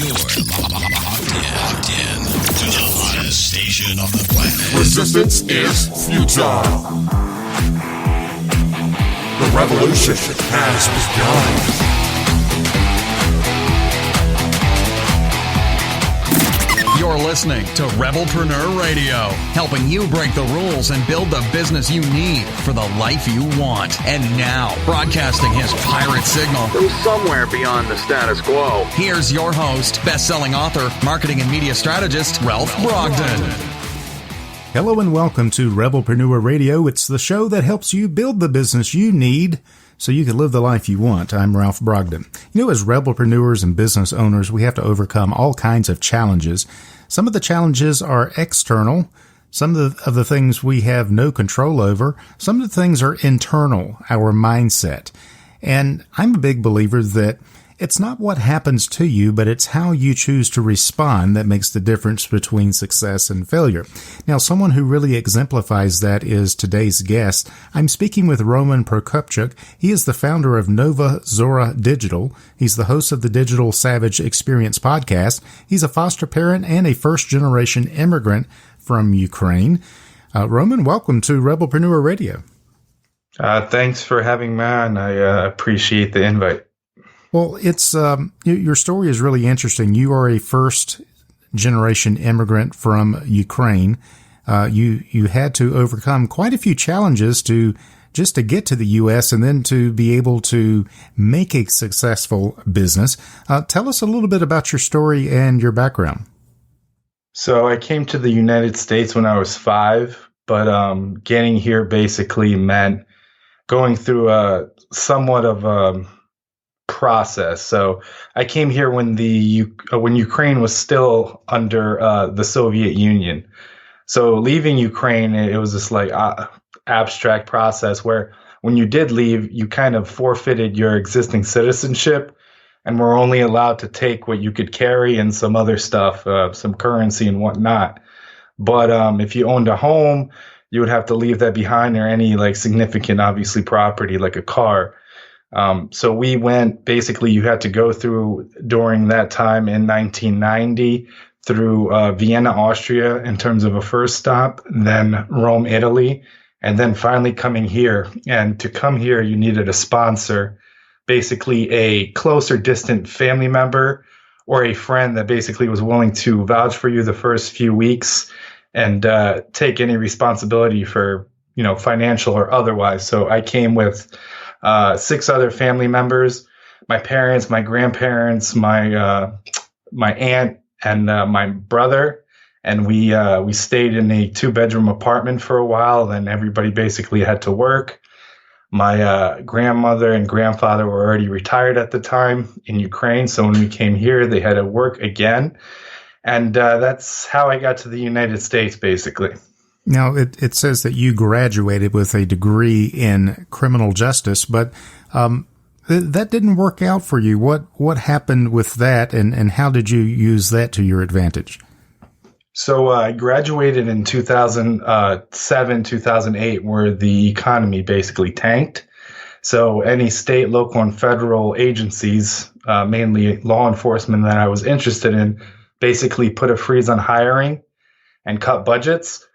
You're locked in to the hottest station on the planet. Resistance is futile. The revolution has begun. You're listening to Rebelpreneur Radio, helping you break the rules and build the business you need for the life you want. And now, broadcasting his pirate signal from somewhere beyond the status quo, here's your host, best-selling author, marketing and media strategist, Ralph Brogden. Hello and welcome to Rebelpreneur Radio. It's the show that helps you build the business you need so you can live the life you want. I'm Ralph Brogden. You know, as Rebelpreneurs and business owners, we have to overcome all kinds of challenges. Some of the challenges are external. Some of the things we have no control over. Some of the things are internal, our mindset. And I'm a big believer that it's not what happens to you, but it's how you choose to respond that makes the difference between success and failure. Now, someone who really exemplifies that is today's guest. I'm speaking with Roman Prokopchuk. He is the founder of Nova Zora Digital. He's the host of the Digital Savage Experience podcast. He's a foster parent and a first-generation immigrant from Ukraine. Roman, welcome to Rebelpreneur Radio. Thanks for having me on. I appreciate the invite. Well, it's your story is really interesting. You are a first-generation immigrant from Ukraine. You had to overcome quite a few challenges to get to the U.S. and then to be able to make a successful business. Tell us a little bit about your story and your background. So I came to the United States when I was 5, but getting here basically meant going through somewhat of a process. So I came here when Ukraine was still under the Soviet Union. So leaving Ukraine, it was this like abstract process where when you did leave, you kind of forfeited your existing citizenship and were only allowed to take what you could carry and some other stuff, some currency and whatnot. But if you owned a home, you would have to leave that behind, or any like significant, obviously, property like a car. So we went, basically you had to go through during that time in 1990 through Vienna, Austria in terms of a first stop, then Rome, Italy, and then finally coming here. And to come here, you needed a sponsor, basically a close or distant family member or a friend that basically was willing to vouch for you the first few weeks and take any responsibility for, financial or otherwise. So I came with 6 other family members, my parents, my grandparents, my aunt, and my brother. And we stayed in a 2-bedroom apartment for a while. Then everybody basically had to work. My grandmother and grandfather were already retired at the time in Ukraine. So when we came here, they had to work again. And that's how I got to the United States, basically. Now, it says that you graduated with a degree in criminal justice, but that didn't work out for you. What happened with that, and how did you use that to your advantage? So I graduated in 2007, 2008, where the economy basically tanked. So any state, local, and federal agencies, mainly law enforcement that I was interested in, basically put a freeze on hiring and cut budgets.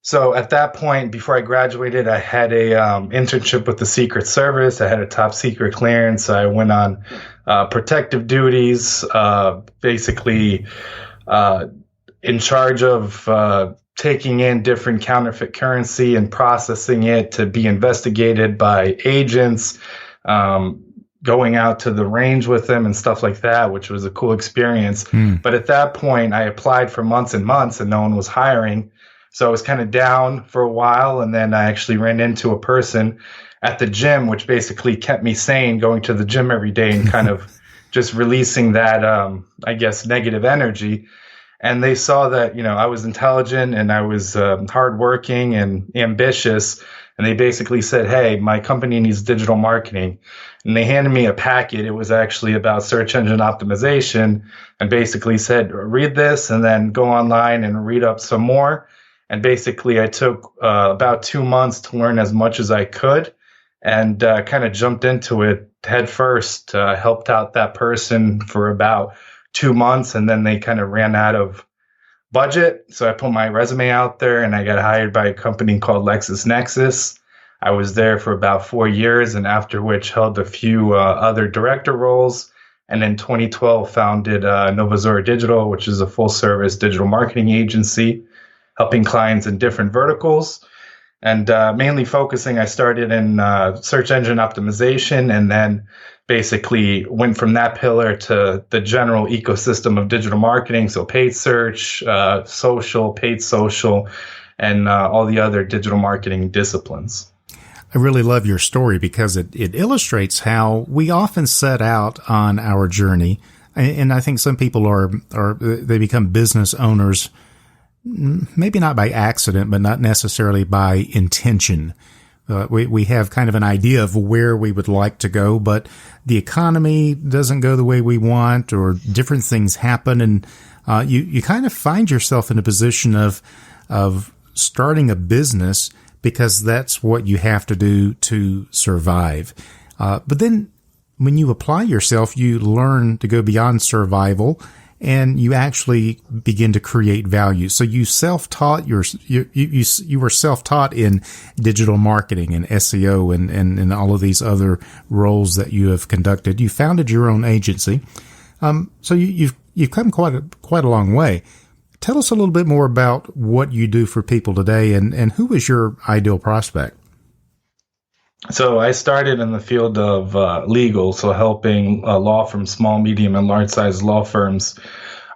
So at that point, before I graduated, I had a internship with the Secret Service. I had a top secret clearance. I went on protective duties, basically in charge of taking in different counterfeit currency and processing it to be investigated by agents, going out to the range with them and stuff like that, which was a cool experience. But at that point, I applied for months and months and no one was hiring. So I was kind of down for a while, and then I actually ran into a person at the gym, which basically kept me sane, going to the gym every day and kind of just releasing that, negative energy. And they saw that, I was intelligent and I was hardworking and ambitious. And they basically said, hey, my company needs digital marketing. And they handed me a packet. It was actually about search engine optimization, and basically said, read this and then go online and read up some more. And basically, I took about 2 months to learn as much as I could and kind of jumped into it head first, helped out that person for about 2 months, and then they kind of ran out of budget. So I put my resume out there, and I got hired by a company called LexisNexis. I was there for about 4 years, and after which held a few other director roles. And in 2012, founded Nova Zora Digital, which is a full-service digital marketing agency, helping clients in different verticals. And mainly focusing, I started in search engine optimization, and then basically went from that pillar to the general ecosystem of digital marketing. So paid search, social, paid social, and all the other digital marketing disciplines. I really love your story because it illustrates how we often set out on our journey. And I think some people they become business owners, maybe not by accident, but not necessarily by intention. We have kind of an idea of where we would like to go, but the economy doesn't go the way we want, or different things happen. And you kind of find yourself in a position of starting a business because that's what you have to do to survive. But then when you apply yourself, you learn to go beyond survival, and you actually begin to create value. So you self-taught you were self-taught in digital marketing and SEO and all of these other roles that you have conducted. You founded your own agency. So you've come quite a long way. Tell us a little bit more about what you do for people today, and who is your ideal prospect? So I started in the field of legal, so helping law firms, small, medium, and large-sized law firms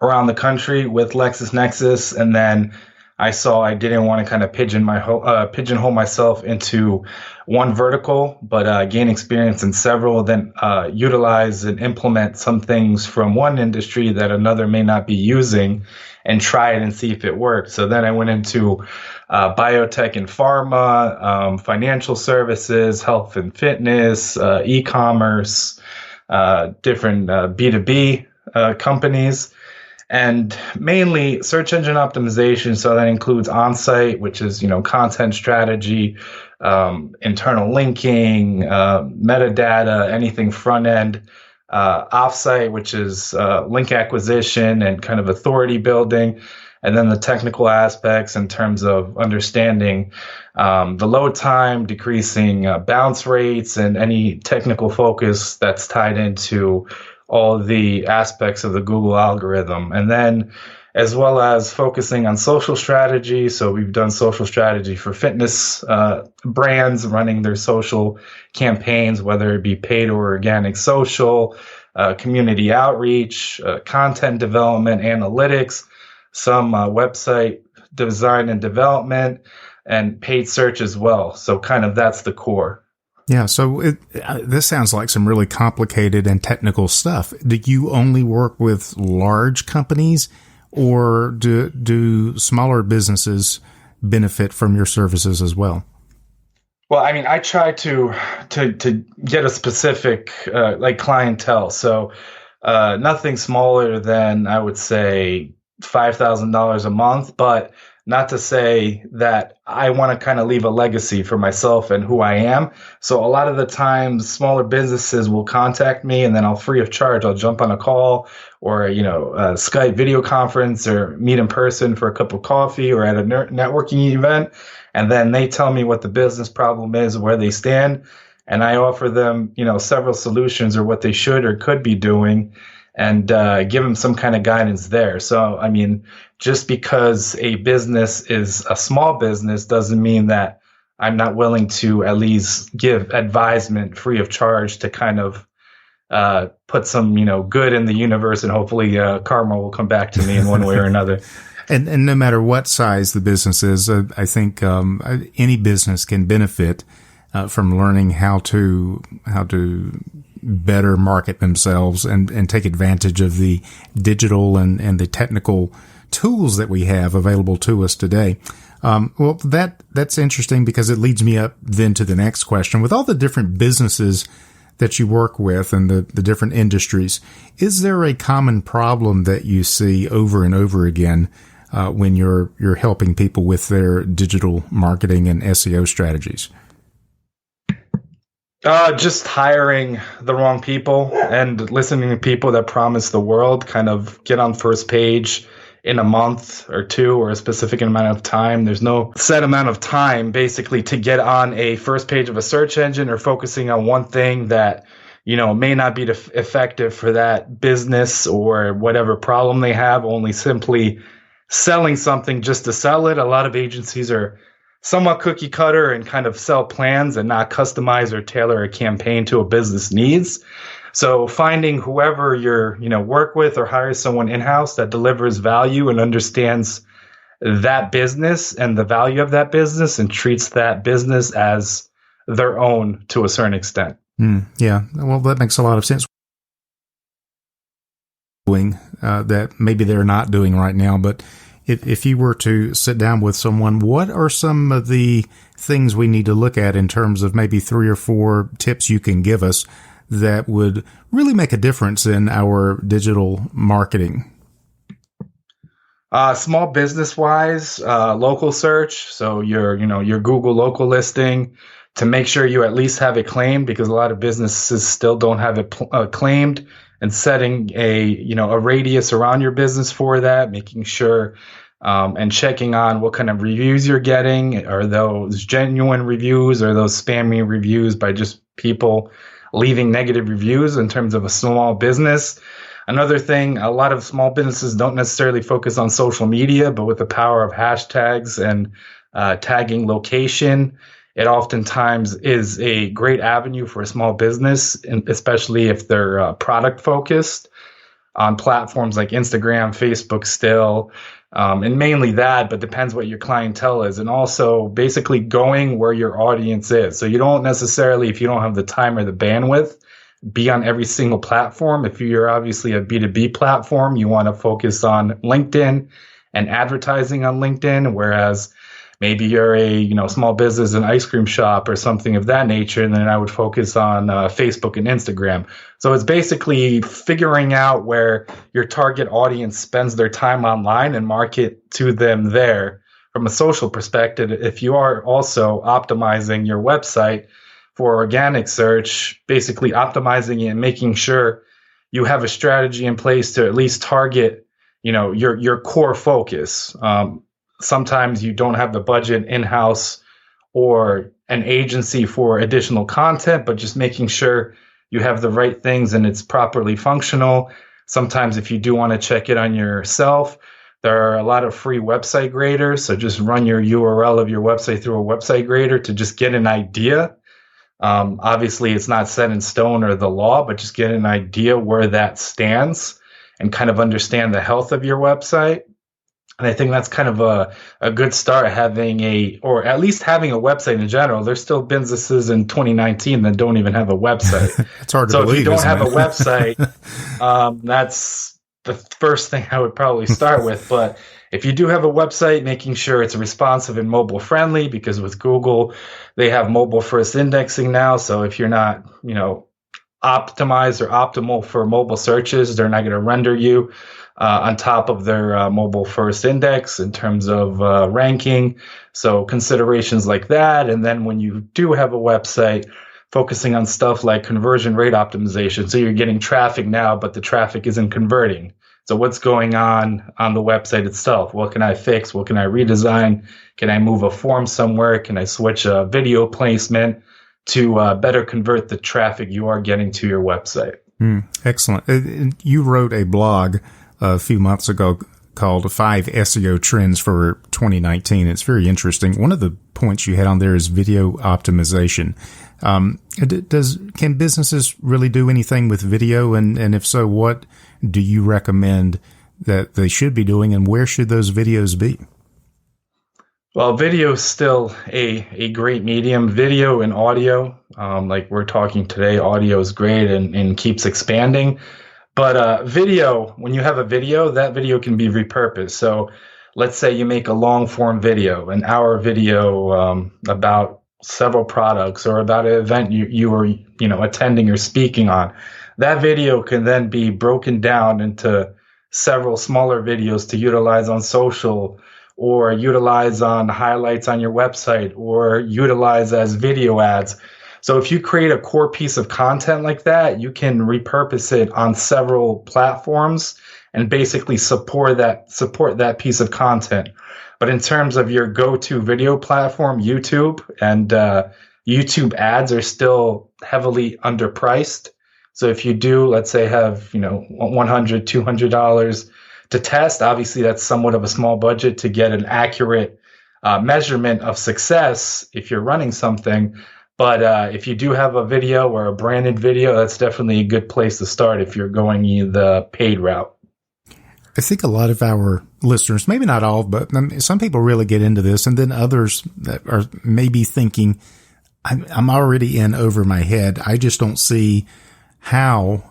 around the country with LexisNexis. And then I saw I didn't want to kind of pigeonhole myself into one vertical, but gain experience in several, then utilize and implement some things from one industry that another may not be using, and try it and see if it worked. So then I went into biotech and pharma, financial services, health and fitness, e-commerce, different B2B companies, and mainly search engine optimization. So that includes on-site, which is, content strategy, internal linking, metadata, anything front end. Offsite, which is link acquisition and kind of authority building, and then the technical aspects in terms of understanding the load time, decreasing bounce rates, and any technical focus that's tied into all the aspects of the Google algorithm. And then as well as focusing on social strategy. So we've done social strategy for fitness brands running their social campaigns, whether it be paid or organic social, community outreach, content development, analytics, some website design and development, and paid search as well. So kind of that's the core. Yeah, so this sounds like some really complicated and technical stuff. Do you only work with large companies, or do smaller businesses benefit from your services as well? Well, I mean, I try to get a specific clientele. So nothing smaller than, I would say, $5,000 a month, but not to say that I want to kind of leave a legacy for myself and who I am. So a lot of the times smaller businesses will contact me, and then I'll free of charge. I'll jump on a call or, a Skype video conference, or meet in person for a cup of coffee or at a networking event. And then they tell me what the business problem is, where they stand. And I offer them, several solutions or what they should or could be doing, and give them some kind of guidance there. So, I mean, just because a business is a small business doesn't mean that I'm not willing to at least give advisement free of charge to kind of put some, good in the universe, and hopefully karma will come back to me in one way or another. And no matter what size the business is, I think any business can benefit from learning how to better market themselves and take advantage of the digital and the technical tools that we have available to us today. Well, that's interesting, because it leads me up then to the next question. With all the different businesses that you work with and the different industries, is there a common problem that you see over and over again when you're helping people with their digital marketing and SEO strategies? Just hiring the wrong people and listening to people that promise the world, kind of get on first page in a month or two or a specific amount of time. There's no set amount of time basically to get on a first page of a search engine or focusing on one thing that, may not be effective for that business or whatever problem they have, only simply selling something just to sell it. A lot of agencies are somewhat cookie cutter and kind of sell plans and not customize or tailor a campaign to a business needs. So finding whoever you're, work with or hire someone in-house that delivers value and understands that business and the value of that business and treats that business as their own to a certain extent. Yeah, well, that makes a lot of sense. That maybe they're not doing right now, but if you were to sit down with someone, what are some of the things we need to look at in terms of maybe 3 or 4 tips you can give us that would really make a difference in our digital marketing? Small business wise, local search. So your Google local listing to make sure you at least have it claimed, because a lot of businesses still don't have it claimed, and setting a radius around your business for that, making sure and checking on what kind of reviews you're getting. Are those genuine reviews or those spammy reviews by just people leaving negative reviews in terms of a small business? Another thing, a lot of small businesses don't necessarily focus on social media, but with the power of hashtags and tagging location, it oftentimes is a great avenue for a small business, and especially if they're product focused on platforms like Instagram, Facebook still, and mainly that, but depends what your clientele is. And also basically going where your audience is. So you don't necessarily, if you don't have the time or the bandwidth, be on every single platform. If you're obviously a B2B platform, you want to focus on LinkedIn and advertising on LinkedIn, whereas maybe you're a small business, an ice cream shop or something of that nature, and then I would focus on Facebook and Instagram. So it's basically figuring out where your target audience spends their time online and market to them there. From a social perspective, if you are also optimizing your website for organic search, basically optimizing it and making sure you have a strategy in place to at least target, your core focus. Sometimes you don't have the budget in-house or an agency for additional content, but just making sure you have the right things and it's properly functional. Sometimes if you do want to check it on yourself, there are a lot of free website graders. So just run your URL of your website through a website grader to just get an idea. Obviously, it's not set in stone or the law, but just get an idea where that stands and kind of understand the health of your website. And I think that's kind of a good start, or at least having a website in general. There's still businesses in 2019 that don't even have a website. It's hard to believe. So if you don't have it? a website, that's the first thing I would probably start with. But if you do have a website, making sure it's responsive and mobile friendly, because with Google, they have mobile first indexing now. So if you're not, optimized or optimal for mobile searches, they're not going to render you on top of their mobile first index in terms of ranking. So considerations like that. And then when you do have a website, focusing on stuff like conversion rate optimization. So you're getting traffic now, but the traffic isn't converting. So what's going on the website itself? What can I fix? What can I redesign? Can I move a form somewhere? Can I switch a video placement to better convert the traffic you are getting to your website? Excellent. You wrote a blog a few months ago called 5 SEO Trends for 2019. It's very interesting. One of the points you had on there is video optimization. Can businesses really do anything with video? And if so, what do you recommend that they should be doing, and where should those videos be? Well, video is still a great medium. Video and audio, like we're talking today, audio is great and keeps expanding. But video, when you have a video, that video can be repurposed. So let's say you make a long form video, an hour video about several products or about an event you were attending or speaking on. That video can then be broken down into several smaller videos to utilize on social, or utilize on highlights on your website, or utilize as video ads. So if you create a core piece of content like that, you can repurpose it on several platforms and basically support that piece of content. But in terms of your go-to video platform, YouTube, and YouTube ads are still heavily underpriced. So if you do, let's say, have $100, $200 to test, obviously that's somewhat of a small budget to get an accurate measurement of success if you're running something. But if you do have a video or a branded video, that's definitely a good place to start if you're going the paid route. I think a lot of our listeners, maybe not all, but some people really get into this, and then others that are maybe thinking, I'm already in over my head. I just don't see how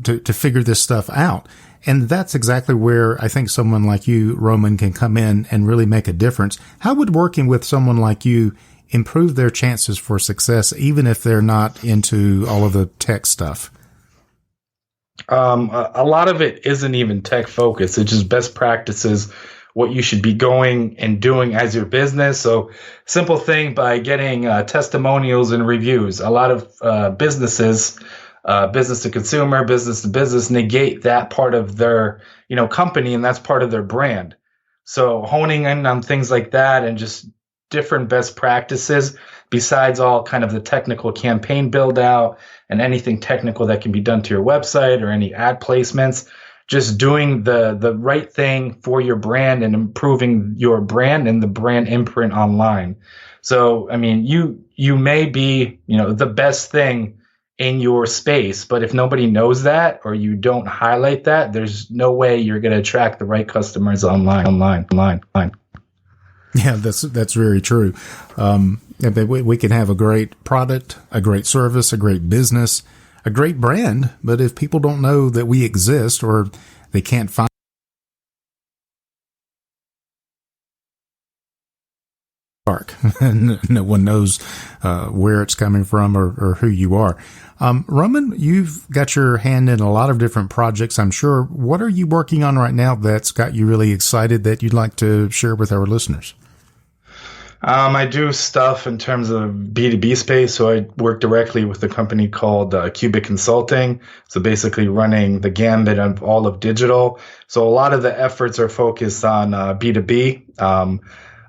to figure this stuff out. And that's exactly where I think someone like you, Roman, can come in and really make a difference. How would working with someone like you improve their chances for success, even if they're not into all of the tech stuff? A lot of it isn't even tech focused. It's just best practices, what you should be going and doing as your business. So simple thing by getting testimonials and reviews. A lot of businesses, business to consumer, business to business, negate that part of their company, and that's part of their brand. So honing in on things like that and just different best practices besides all kind of the technical campaign build out and anything technical that can be done to your website or any ad placements, just doing the right thing for your brand and improving your brand and the brand imprint online. So, I mean, you may be, the best thing in your space, but if nobody knows that or you don't highlight that, there's no way you're going to attract the right customers online. Yeah, that's very true. We can have a great product, a great service, a great business, a great brand, but if people don't know that we exist or they can't find no one knows where it's coming from or who you are. Roman, you've got your hand in a lot of different projects, I'm sure. What are you working on right now that's got you really excited that you'd like to share with our listeners? I do stuff in terms of B2B space. So I work directly with a company called Cubic Consulting. So basically running the gambit of all of digital. So a lot of the efforts are focused on B2B.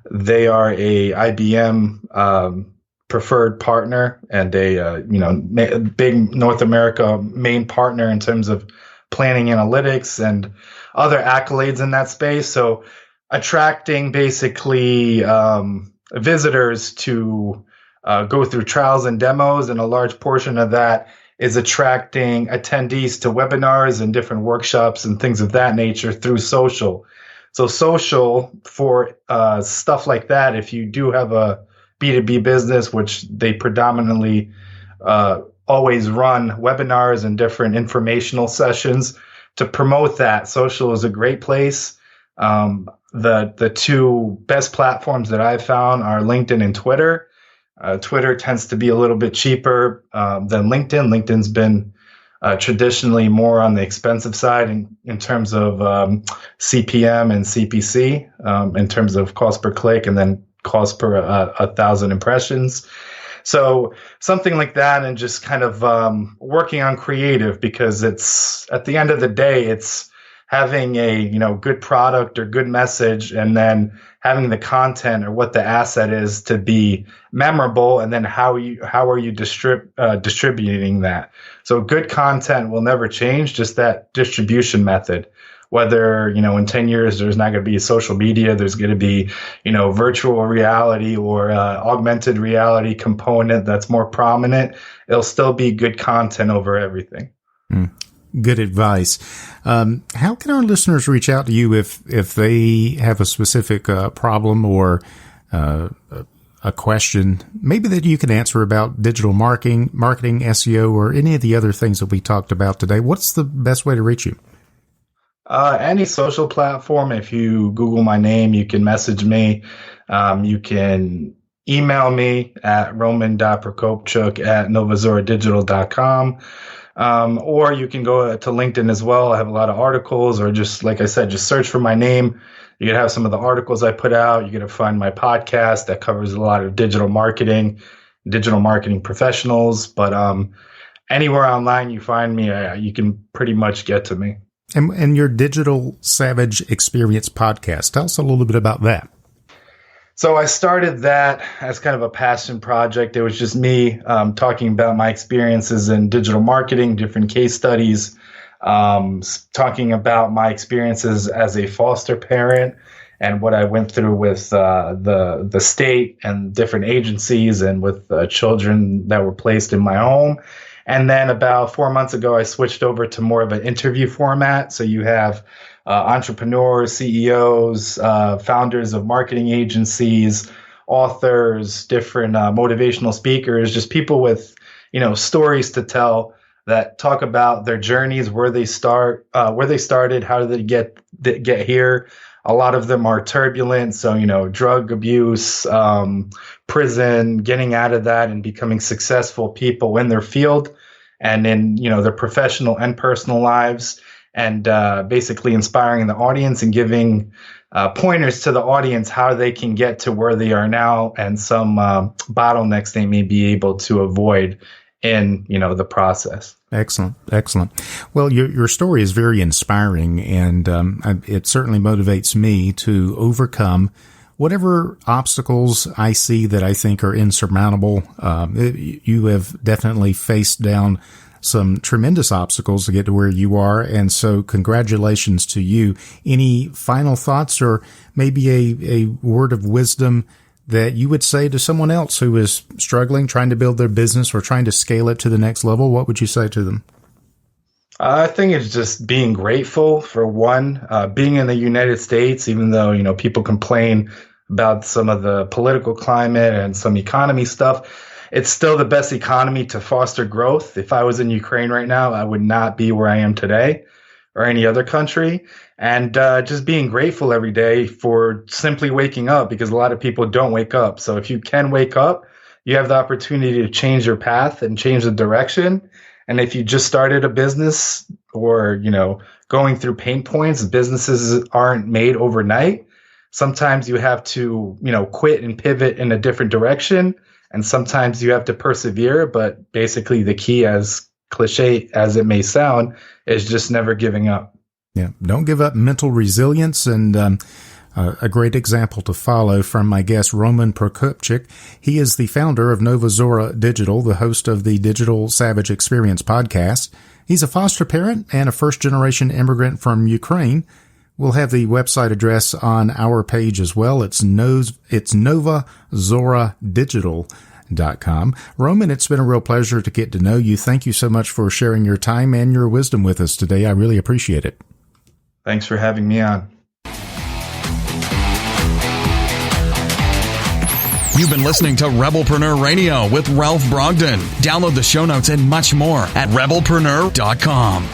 They are a IBM preferred partner and a big North America main partner in terms of planning analytics and other accolades in that space. So attracting basically visitors to go through trials and demos, and a large portion of that is attracting attendees to webinars and different workshops and things of that nature through social. So social for stuff like that, if you do have a B2B business, which they predominantly always run webinars and different informational sessions to promote that, social is a great place. The two best platforms that I've found are LinkedIn and Twitter. Twitter tends to be a little bit cheaper than LinkedIn. LinkedIn's been traditionally more on the expensive side in terms of CPM and CPC, in terms of cost per click and then cost per 1,000 impressions. So something like that, and just kind of working on creative, because it's at the end of the day, it's having a good product or good message, and then having the content or what the asset is to be memorable, and then how are you distributing that. So good content will never change, just that distribution method. Whether in 10 years there's not going to be social media, there's going to be virtual reality or augmented reality component that's more prominent, it'll still be good content over everything. Good advice. How can our listeners reach out to you if they have a specific problem or a question, maybe that you can answer about digital marketing, SEO, or any of the other things that we talked about today? What's the best way to reach you? Any social platform. If you Google my name, you can message me. You can email me at roman.prokopchuk@novazoradigital.com. Or you can go to LinkedIn as well. I have a lot of articles, or just like I said, just search for my name. You can have some of the articles I put out. You're going to find my podcast that covers a lot of digital marketing digital marketing professionals. But anywhere online you find me, you can pretty much get to me. And your Digital Savage Experience podcast, tell us a little bit about that. So I started that as kind of a passion project. It was just me talking about my experiences in digital marketing, different case studies, talking about my experiences as a foster parent and what I went through with the state and different agencies and with children that were placed in my home. And then about 4 months ago, I switched over to more of an interview format. So you have entrepreneurs, CEOs, founders of marketing agencies, authors, different motivational speakers, just people with, stories to tell that talk about their journeys, where they started, how did they get here. A lot of them are turbulent. So, drug abuse, prison, getting out of that and becoming successful people in their field and in, their professional and personal lives. And basically inspiring the audience and giving pointers to the audience how they can get to where they are now and some bottlenecks they may be able to avoid in the process. Excellent. Well, your story is very inspiring, and it certainly motivates me to overcome whatever obstacles I see that I think are insurmountable. You have definitely faced down some tremendous obstacles to get to where you are. And so congratulations to you. Any final thoughts or maybe a word of wisdom that you would say to someone else who is struggling, trying to build their business or trying to scale it to the next level? What would you say to them? I think it's just being grateful for one, being in the United States, even though, people complain about some of the political climate and some economy stuff. It's still the best economy to foster growth. If I was in Ukraine right now, I would not be where I am today or any other country. And just being grateful every day for simply waking up, because a lot of people don't wake up. So if you can wake up, you have the opportunity to change your path and change the direction. And if you just started a business or, going through pain points, businesses aren't made overnight. Sometimes you have to, quit and pivot in a different direction. And sometimes you have to persevere, but basically the key, as cliche as it may sound, is just never giving up. Yeah, don't give up. Mental resilience, and a great example to follow from my guest, Roman Prokopchuk. He is the founder of Nova Zora Digital, the host of the Digital Savage Experience podcast. He's a foster parent and a first-generation immigrant from Ukraine. We'll have the website address on our page as well. It's Nova Zora Digital.com. Roman, it's been a real pleasure to get to know you. Thank you so much for sharing your time and your wisdom with us today. I really appreciate it. Thanks for having me on. You've been listening to Rebelpreneur Radio with Ralph Brogden. Download the show notes and much more at Rebelpreneur.com.